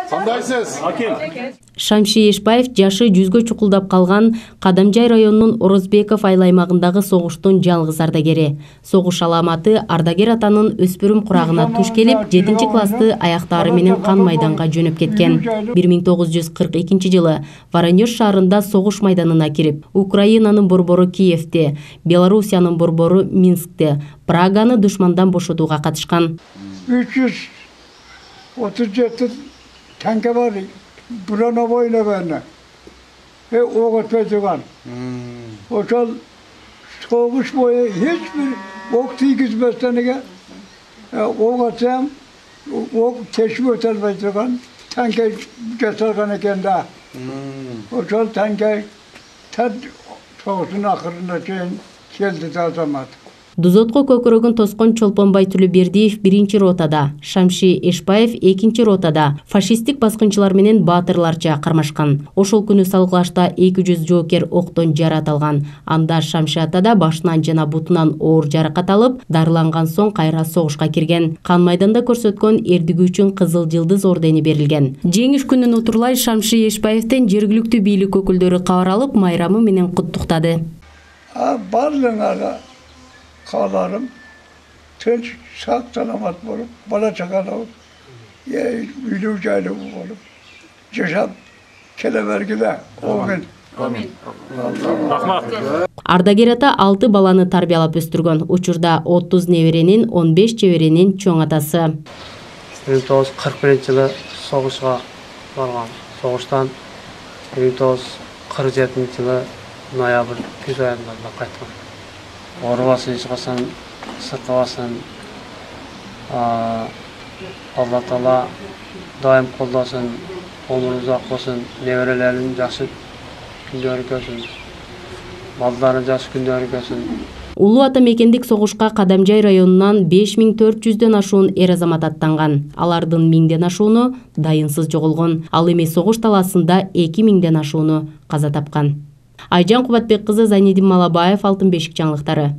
Кандайсыз? Шамши Эшбаев жашы 100гө чукулдап калган Кадамжай районунун Орозбеков айыл аймагындагы согуштун жалгыз ардагери. Согуш аламаты ардагер атанын өспүрүм курагына туш келип, 7-классты аяктаары менен кан майданга жөнөп кеткен. 1942 жылы Воронеж шаарында согуш майданына кирип, Украинанын борбору Киевте, Белоруссиянын борбору Минскте, Праганы душмандан бошотууга катышкан. 337 tanke var. Burana boyuna bende. O atacağım. O çal soğuş boyu hiçbir vakti gitmezden o atacağım. O teşvik ötelmeyeceğim. Tanke göstergen kendi. O çal tanke tad soğuşun ahırında geldi de zaman. Дузотко көкөрөгүн тоскон Чолпонбай Түлүбердиев 1-ротада, Шамши Эшбаев 2-ротада фашисттик баскынчылар менен баатырларча кармашкан. Ошол күнү салгылашта 200 жоокер октон жарат алган. Анда Шамши атада башынан жана бутунан оор жаракат алып, дарыланган соң кайра согушка кирген. Кан майданда көрсөткөн эрдиги үчүн Кызыл Жылдыз ордени берилген. Жеңиш күнүн утурлай Шамши Эшбаевден жергиликтүү бийлик өкүлдөрү кабар алып, майрамы менен куттуктады. Kalarım, tünç sağ selamat olup, bala çakal olup, ülü ucaylı olup, yaşam kelevergide olgun. Ардагер ата 6 баланы тарбиялап өстүргөн. Учурда 30 неберенин, 15 чеберенин чоң атасы. 1941 жылы согушка барган. Согуштан 1947 жылы ноябрь күз айында кайткан. Орбасын, ишқасын, сырқабасын, Алла Таала дайым колдосын, өмүрү узак болсун, неберелерин жакшы күндөрү көрсүн, балдарын жакшы күндөрү көрсүн. Улуу ата мекендик согушка Кадамжай районунан 5400дөн ашуун эр азамат аттанган. Алардын 1000ден ашууну дайынсыз жоголгон. Ал эми согуш талаасында 2000ден ашууну каза тапкан. Айжан Кубатбек кызы, Зайнедин Малабаев, Алтын бешик жаңылыктары.